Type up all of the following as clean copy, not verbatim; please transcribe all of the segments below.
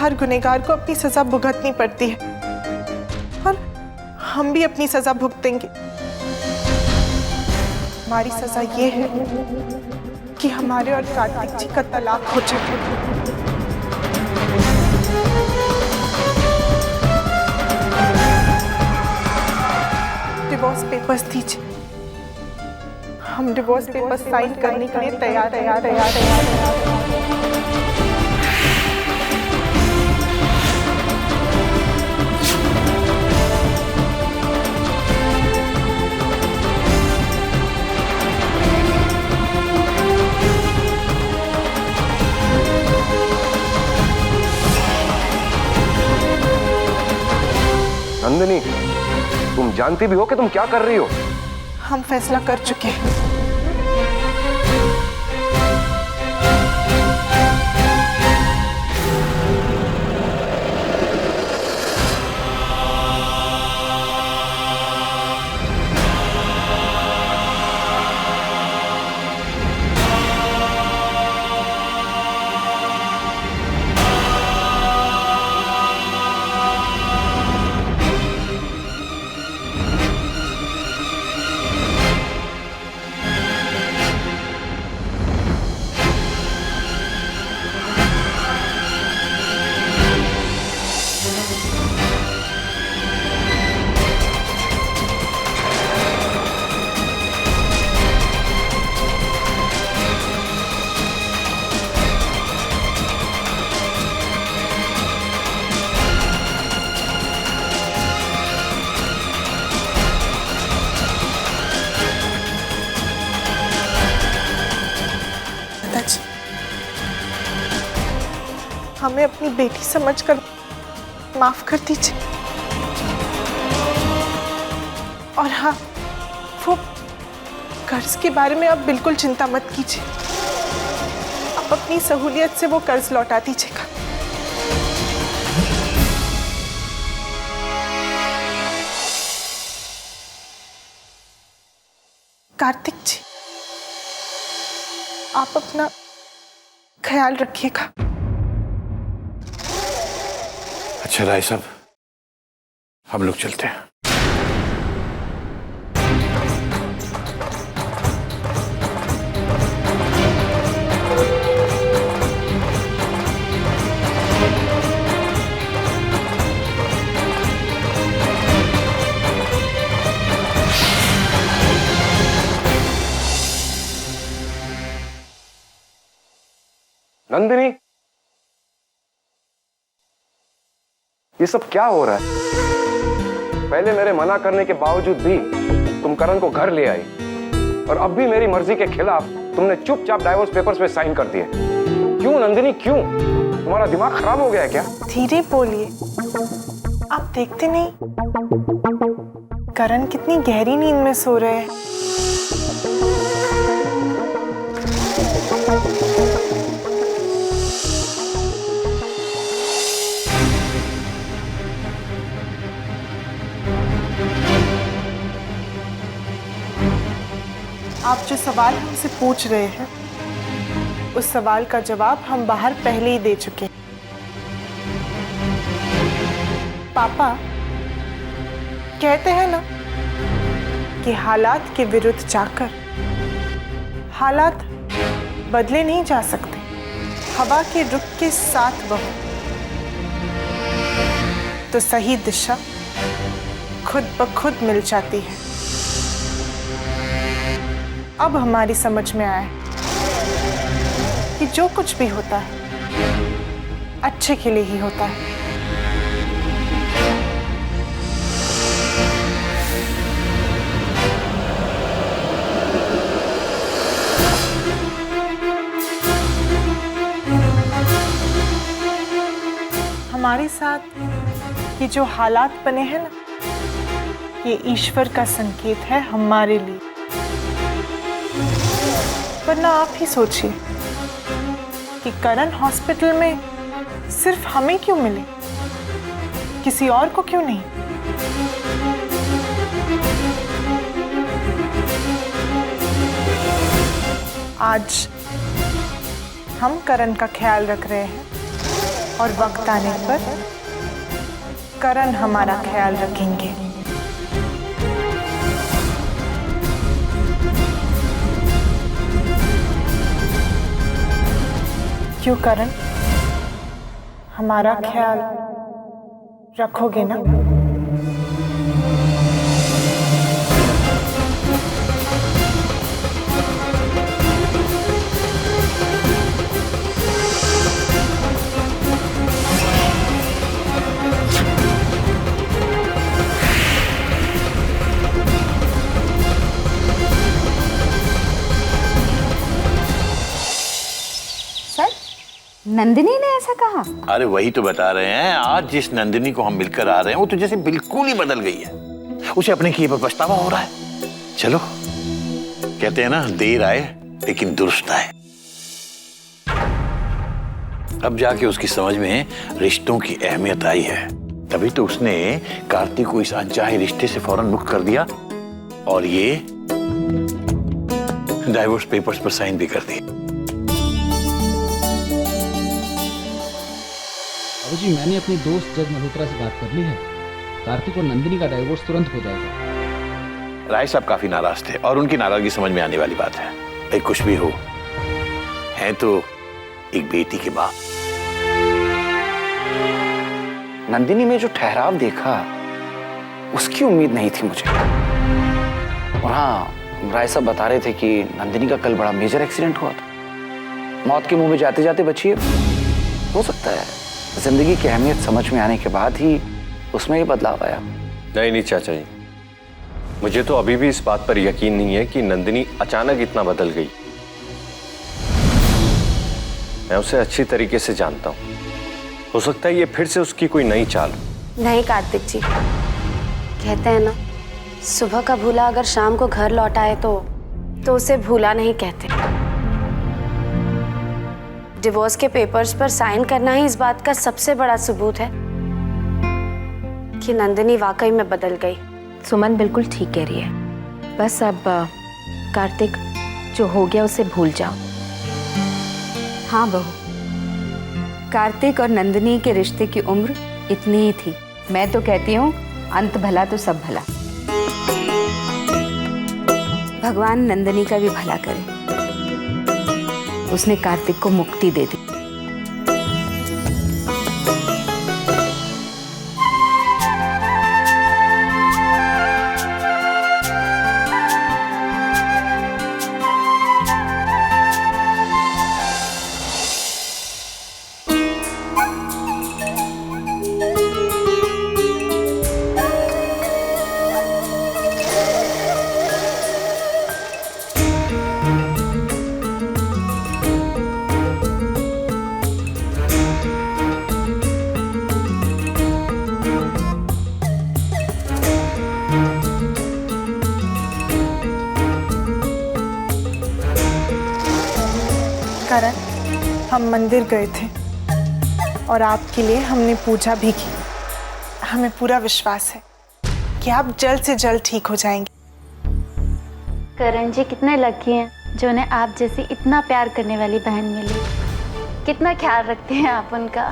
हर गुनहगार को अपनी सजा भुगतनी पड़ती है और हम भी अपनी सजा भुगतेंगे। हमारी सजा ये है कि हमारे और कार्तिक जी का तलाक हो जाए। डिवोर्स पेपर्स दीजिए। हम डिवोर्स पेपर्स साइन करने के लिए तैयार। नंदिनी, तुम जानती भी हो कि तुम क्या कर रही हो? हम फैसला कर चुके हैं। हमें अपनी बेटी समझकर माफ कर दीजिए। और हाँ, वो कर्ज के बारे में आप बिल्कुल चिंता मत कीजिए। आप अपनी सहूलियत से वो कर्ज लौटा दीजिएगा। कार्तिक जी, आप अपना ख्याल रखिएगा। अच्छा राय साहब, हम लोग चलते हैं। नंदिनी, ये सब क्या हो रहा है? पहले मेरे मना करने के बावजूद भी तुम करण को घर ले आई और अब भी मेरी मर्जी के खिलाफ तुमने चुपचाप डाइवोर्स पेपर्स पे साइन कर दिए। क्यों नंदिनी, क्यों? तुम्हारा दिमाग खराब हो गया है क्या? धीरे बोलिए। आप देखते नहीं करण कितनी गहरी नींद में सो रहे हैं। आप जो सवाल हमसे पूछ रहे हैं, उस सवाल का जवाब हम बाहर पहले ही दे चुके हैं। पापा कहते हैं ना कि हालात के विरुद्ध जाकर हालात बदले नहीं जा सकते, हवा के रुख के साथ बहो तो सही दिशा खुद ब खुद मिल जाती है। अब हमारी समझ में आया कि जो कुछ भी होता है अच्छे के लिए ही होता है। हमारे साथ ये जो हालात बने हैं ना, ये ईश्वर का संकेत है हमारे लिए। वरना आप ही सोचिए कि करण हॉस्पिटल में सिर्फ हमें क्यों मिले, किसी और को क्यों नहीं? आज हम करण का ख्याल रख रहे हैं और वक्त आने पर करण हमारा ख्याल रखेंगे। क्यों करण, हमारा ख्याल रखोगे ना? नंदिनी ने ऐसा कहा? अरे वही तो बता रहे हैं, आज जिस नंदिनी को हम मिलकर आ रहे हैं वो तो जैसे बिल्कुल ही बदल गई है। उसे अपने किए पर पछतावा हो रहा है। चलो, कहते हैं ना, देर आए लेकिन दुरुस्त आए। अब जाके उसकी समझ में रिश्तों की अहमियत आई है। तभी तो उसने कार्तिक को इस अनचाहे रिश्ते से फौरन मुक्त कर दिया और ये डाइवोर्स पेपर्स पर साइन भी कर दी। जी, मैंने अपने दोस्त जज मल्होत्रा से बात कर ली है। कार्तिक और नंदिनी का डाइवोर्स तुरंत हो जाएगा। राय साहब काफी नाराज थे और उनकी नाराजगी समझ में आने वाली बात है। भाई कुछ भी हो, है तो एक बेटी की मां। नंदिनी में जो ठहराव देखा उसकी उम्मीद नहीं थी मुझे। और हाँ, राय साहब बता रहे थे कि नंदिनी का कल बड़ा मेजर एक्सीडेंट हुआ था। मौत के मुंह में जाते जाते बची है। हो सकता है जिंदगी की अहमियत समझ में आने के बाद ही उसमें ये बदलाव आया। नहीं चाचा जी, मुझे तो अभी भी इस बात पर यकीन नहीं है कि नंदिनी अचानक इतना बदल गई। मैं उसे अच्छी तरीके से जानता हूँ। हो सकता है ये फिर से उसकी कोई नई चाल। नहीं कार्तिक जी, कहते हैं ना, सुबह का भूला अगर शाम को घर लौट आए तो उसे भूला नहीं कहते। डिवोर्स के पेपर्स पर साइन करना ही इस बात का सबसे बड़ा सबूत है कि नंदिनी वाकई में बदल गई। सुमन बिल्कुल ठीक कह रही है। बस अब कार्तिक, जो हो गया उसे भूल जाओ। हाँ बहू, कार्तिक और नंदिनी के रिश्ते की उम्र इतनी ही थी। मैं तो कहती हूँ अंत भला तो सब भला। भगवान नंदिनी का भी भला करे। उसने कार्तिक को मुक्ति दे दी। करण, हम मंदिर गए थे और आपके लिए हमने पूजा भी की। हमें पूरा विश्वास है कि आप जल्द से जल्द ठीक हो जाएंगे। करण जी कितने लकी हैं जो उन्हें आप जैसी इतना प्यार करने वाली बहन मिली। कितना ख्याल रखते हैं आप उनका।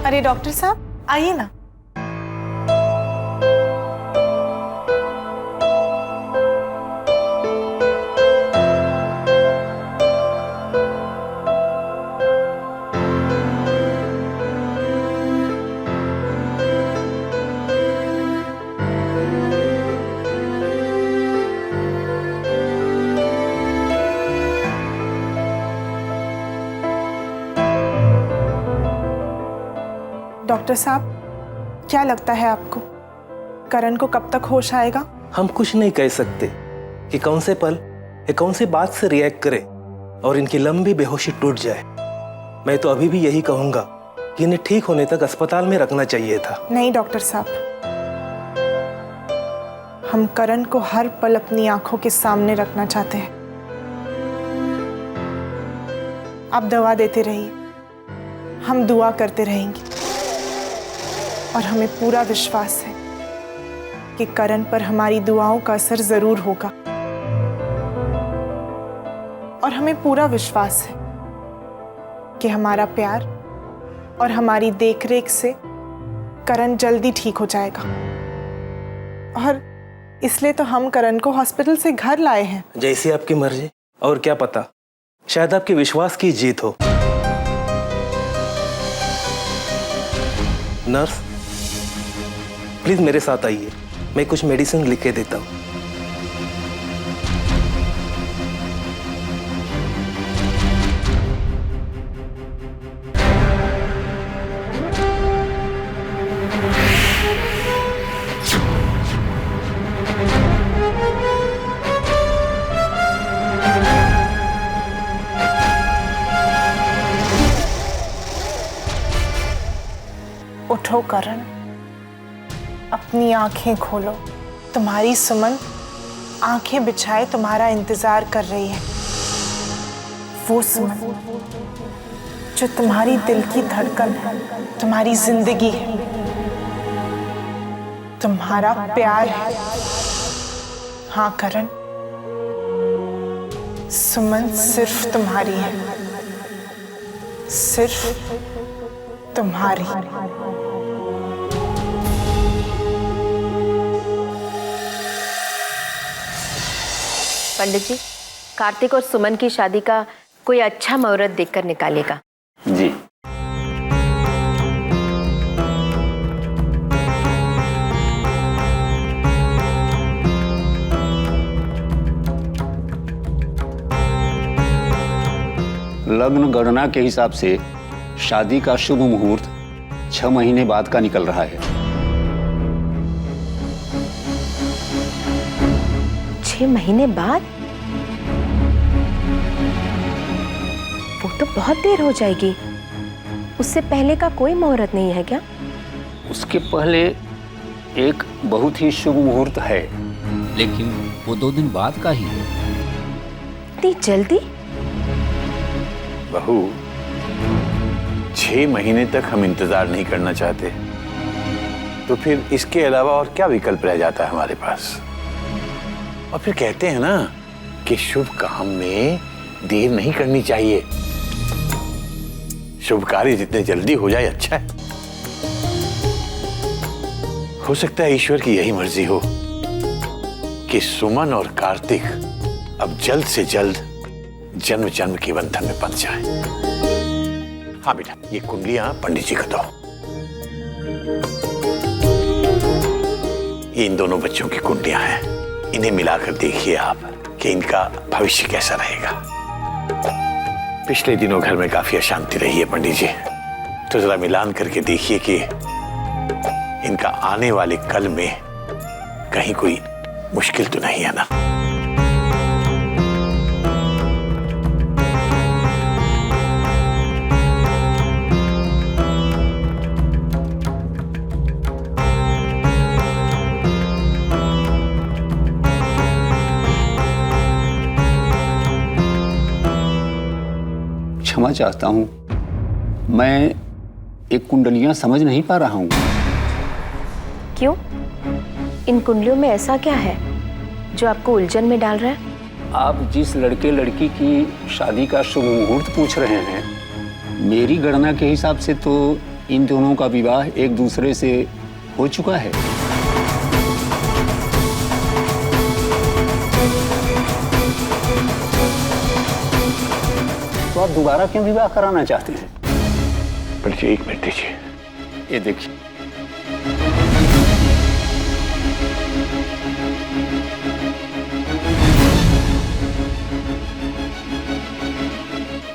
अरे डॉक्टर साहब, आइए ना। डॉक्टर साहब, क्या लगता है आपको करण को कब तक होश आएगा? हम कुछ नहीं कह सकते कि कौन से पल या कौन से बात से रिएक्ट करे और इनकी लंबी बेहोशी टूट जाए। मैं तो अभी भी यही कहूंगा कि इन्हें ठीक होने तक अस्पताल में रखना चाहिए था। नहीं डॉक्टर साहब, हम करण को हर पल अपनी आंखों के सामने रखना चाहते हैं। आप दवा देते रहिए, हम दुआ करते रहेंगे और हमें पूरा विश्वास है कि करण पर हमारी दुआओं का असर जरूर होगा। और हमें पूरा विश्वास है कि हमारा प्यार और हमारी देखरेख से करण जल्दी ठीक हो जाएगा। और इसलिए तो हम करण को हॉस्पिटल से घर लाए हैं। जैसी आपकी मर्जी। और क्या पता, शायद आपके विश्वास की जीत हो। नर्स, प्लीज मेरे साथ आइए, मैं कुछ मेडिसिन लिख के देता हूँ। उठो करण, अपनी आंखें खोलो। तुम्हारी सुमन आंखें बिछाए तुम्हारा इंतजार कर रही है। वो सुमन जो तुम्हारी दिल की धड़कन है, तुम्हारी जिंदगी है, तुम्हारा प्यार है। हाँ करण, सुमन सिर्फ तुम्हारी है, सिर्फ तुम्हारी। पंडित जी, कार्तिक और सुमन की शादी का कोई अच्छा मुहूर्त देखकर निकालेगा। जी। लग्न गणना के हिसाब से शादी का शुभ मुहूर्त 6 महीने बाद का निकल रहा है। 6 महीने बाद? वो तो बहुत देर हो जाएगी। उससे पहले का कोई मुहूर्त नहीं है क्या? उसके पहले एक बहुत ही शुभ मुहूर्त है, लेकिन वो 2 दिन बाद का ही है। इतनी जल्दी? बहू, 6 महीने तक हम इंतजार नहीं करना चाहते, तो फिर इसके अलावा और क्या विकल्प रह जाता है हमारे पास? और फिर कहते हैं ना कि शुभ काम में देर नहीं करनी चाहिए। शुभ कार्य जितने जल्दी हो जाए अच्छा है। हो सकता है ईश्वर की यही मर्जी हो कि सुमन और कार्तिक अब जल्द से जल्द जन्म जन्म के बंधन में बंध जाए। हाँ बेटा, ये कुंडलियां पंडित जी को दो। ये इन दोनों बच्चों की कुंडलियां हैं, इन्हें मिलाकर देखिए आप कि इनका भविष्य कैसा रहेगा। पिछले दिनों घर में काफी अशांति रही है पंडित जी, तो जरा मिलान करके देखिए कि इनका आने वाले कल में कहीं कोई मुश्किल तो नहीं है ना। क्षमा चाहता हूँ, मैं एक कुंडलियां समझ नहीं पा रहा हूँ। क्यों? इन कुंडलियों में ऐसा क्या है जो आपको उलझन में डाल रहा है? आप जिस लड़के लड़की की शादी का शुभ मुहूर्त पूछ रहे हैं, मेरी गणना के हिसाब से तो इन दोनों का विवाह एक दूसरे से हो चुका है। तो आप दोबारा क्यों विवाह कराना चाहते हैं? पंडित जी, 1 मिनट दीजिए। ये देखिए,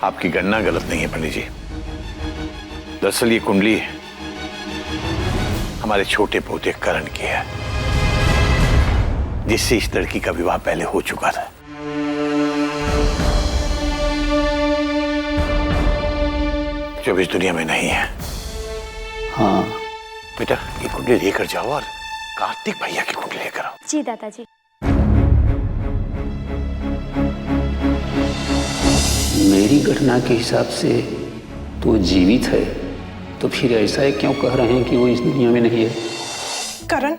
आपकी गणना गलत नहीं है पंडित जी। दरअसल ये कुंडली हमारे छोटे पोते करण की है, जिससे इस लड़की का विवाह पहले हो चुका था। जो इस दुनिया में नहीं है। हाँ बेटा, ये कुंडली लेकर जाओ और कार्तिक भैया की कुंडली लेकर आओ। जी दादाजी। मेरी घटना के हिसाब से तो जीवित है, तो फिर ऐसा है क्यों कह रहे हैं कि वो इस दुनिया में नहीं है? करण,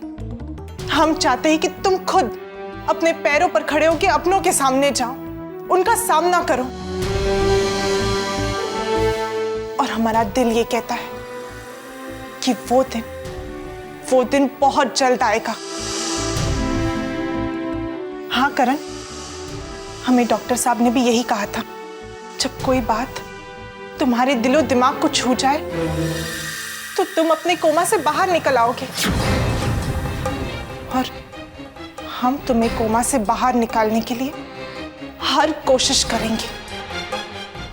हम चाहते हैं कि तुम खुद अपने पैरों पर खड़े होकर अपनों के सामने जाओ, उनका सामना करो। और हमारा दिल ये कहता है कि वो दिन बहुत जल्द आएगा। हाँ करण, हमें डॉक्टर साहब ने भी यही कहा था, जब कोई बात तुम्हारे दिलो दिमाग को छू जाए तो तुम अपने कोमा से बाहर निकल आओगे। और हम तुम्हें कोमा से बाहर निकालने के लिए हर कोशिश करेंगे,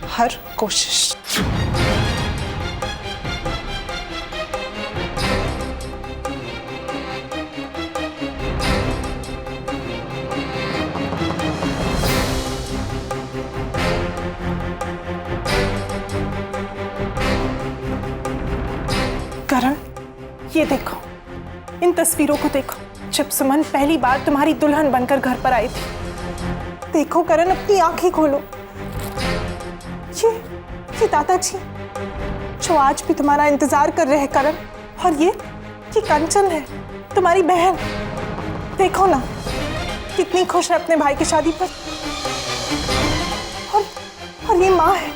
हर कोशिश। करण, ये देखो, इन तस्वीरों को देखो, जब सुमन पहली बार तुम्हारी दुल्हन बनकर घर पर आई थी। देखो करण, अपनी आंखें खोलो। ये दादाजी जो आज भी तुम्हारा इंतजार कर रहे हैं करण। और ये कंचन है, तुम्हारी बहन। देखो ना, कितनी खुश है अपने भाई की शादी पर। और ये माँ है।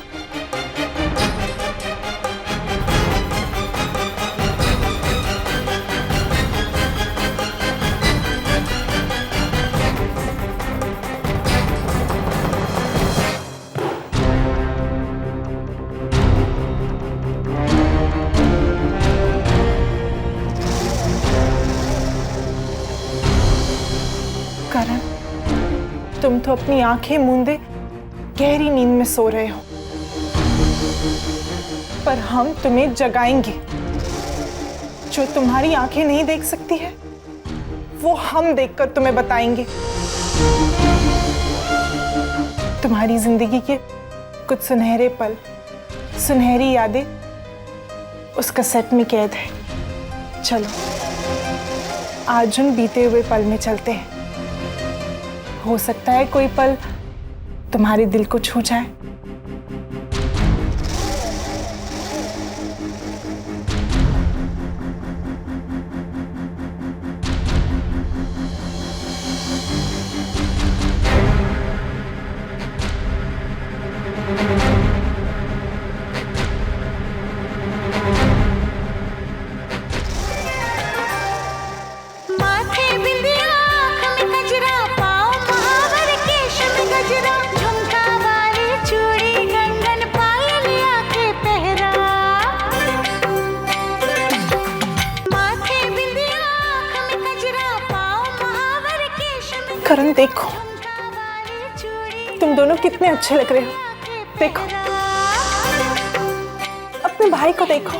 करण, तुम तो अपनी आंखें मूंदे गहरी नींद में सो रहे हो, पर हम तुम्हें जगाएंगे। जो तुम्हारी आंखें नहीं देख सकती है, वो हम देखकर तुम्हें बताएंगे। तुम्हारी जिंदगी के कुछ सुनहरे पल, सुनहरी यादें उस कैसेट में कैद है। चलो आज उन बीते हुए पल में चलते हैं। हो सकता है कोई पल तुम्हारे दिल को छू जाए। करण, देखो तुम दोनों कितने अच्छे लग रहे हो। देखो, अपने भाई को देखो।